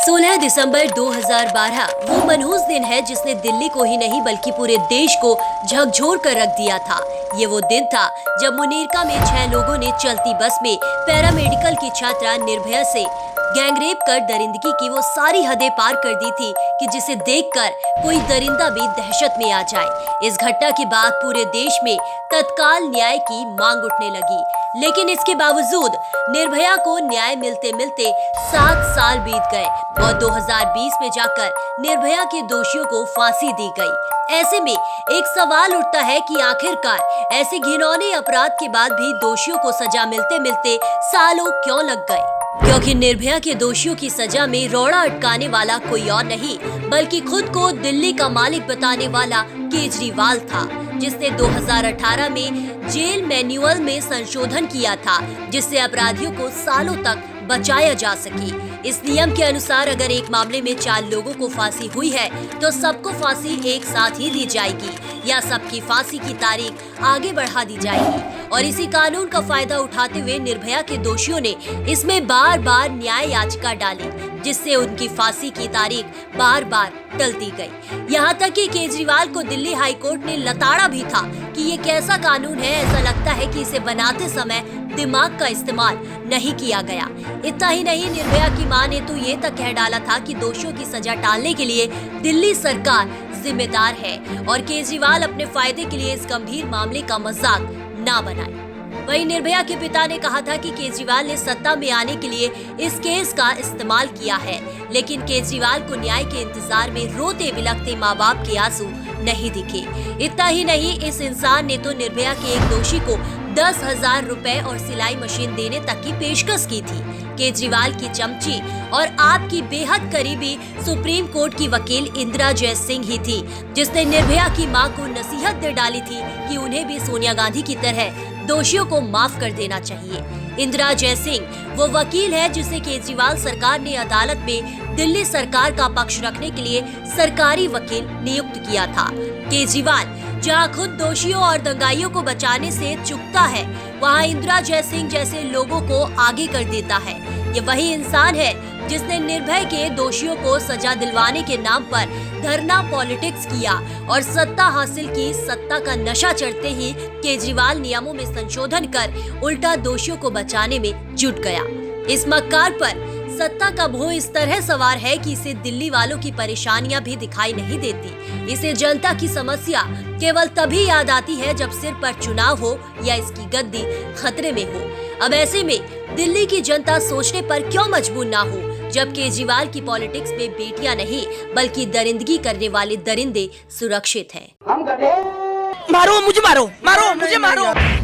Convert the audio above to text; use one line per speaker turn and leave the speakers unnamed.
16 दिसंबर 2012 वो मनहूस दिन है जिसने दिल्ली को ही नहीं बल्कि पूरे देश को झकझोर कर रख दिया था। ये वो दिन था जब मुनीरका में 6 लोगों ने चलती बस में पैरामेडिकल की छात्रा निर्भया से गैंगरेप कर दरिंदगी की वो सारी हदें पार कर दी थी कि जिसे देखकर कोई दरिंदा भी दहशत में आ जाए। इस घटना के बाद पूरे देश में तत्काल न्याय की मांग उठने लगी, लेकिन इसके बावजूद निर्भया को न्याय मिलते मिलते 7 साल बीत गए और 2020 में जाकर निर्भया के दोषियों को फांसी दी गई। ऐसे में एक सवाल उठता है कि आखिरकार ऐसे घिनौने अपराध के बाद भी दोषियों को सजा मिलते मिलते सालों क्यों लग गए? क्योंकि निर्भया के दोषियों की सजा में रोड़ा अटकाने वाला कोई और नहीं बल्कि खुद को दिल्ली का मालिक बताने वाला केजरीवाल था, जिसने 2018 में जेल मैनुअल में संशोधन किया था जिससे अपराधियों को सालों तक बचाया जा सके। इस नियम के अनुसार अगर एक मामले में 4 लोगों को फांसी हुई है तो सबको फांसी एक साथ ही दी जाएगी या सबकी फांसी की तारीख आगे बढ़ा दी जाएगी। और इसी कानून का फायदा उठाते हुए निर्भया के दोषियों ने इसमें बार बार न्याय याचिका डाली, जिससे उनकी फांसी की तारीख बार बार टलती गई। यहाँ तक कि केजरीवाल को दिल्ली हाई कोर्ट ने लताड़ा भी था कि ये कैसा कानून है, ऐसा लगता है कि इसे बनाते समय दिमाग का इस्तेमाल नहीं किया गया। इतना ही नहीं, निर्भया की मां ने तो ये तक कह डाला था कि दोषियों की सजा टालने के लिए दिल्ली सरकार जिम्मेदार है और केजरीवाल अपने फायदे के लिए इस गंभीर मामले का मजाक ना बनाए। वहीं निर्भया के पिता ने कहा था कि केजरीवाल ने सत्ता में आने के लिए इस केस का इस्तेमाल किया है, लेकिन केजरीवाल को न्याय के इंतजार में रोते बिलखते माँ बाप के आंसू नहीं दिखे। इतना ही नहीं, इस इंसान ने तो निर्भया के एक दोषी को 10,000 रुपए और सिलाई मशीन देने तक की पेशकश की थी। केजरीवाल की चमची और आपकी बेहद करीबी सुप्रीम कोर्ट की वकील इंदिरा जयसिंह ही थी, जिसने निर्भया की मां को नसीहत दे डाली थी कि उन्हें भी सोनिया गांधी की तरह दोषियों को माफ कर देना चाहिए। इंदिरा जयसिंह वो वकील है जिसे केजरीवाल सरकार ने अदालत में दिल्ली सरकार का पक्ष रखने के लिए सरकारी वकील नियुक्त किया था। केजरीवाल जहां खुद दोषियों और दंगाइयों को बचाने से चूकता है, वहां इंदिरा जयसिंह जैसे लोगों को आगे कर देता है। ये वही इंसान है जिसने निर्भय के दोषियों को सजा दिलवाने के नाम पर धरना पॉलिटिक्स किया और सत्ता हासिल की। सत्ता का नशा चढ़ते ही केजरीवाल नियमों में संशोधन कर उल्टा दोषियों को बचाने में जुट गया। इस मक्कार पर सत्ता का भोग इस तरह सवार है कि इसे दिल्ली वालों की परेशानियां भी दिखाई नहीं देती। इसे जनता की समस्या केवल तभी याद आती है जब सिर पर चुनाव हो या इसकी गद्दी खतरे में हो। अब ऐसे में दिल्ली की जनता सोचने पर क्यों मजबूर ना हो जब केजरीवाल की पॉलिटिक्स में बेटियां नहीं बल्कि दरिंदगी करने वाले दरिंदे सुरक्षित हैं।
मारो मुझे, मारो मुझे, मारो।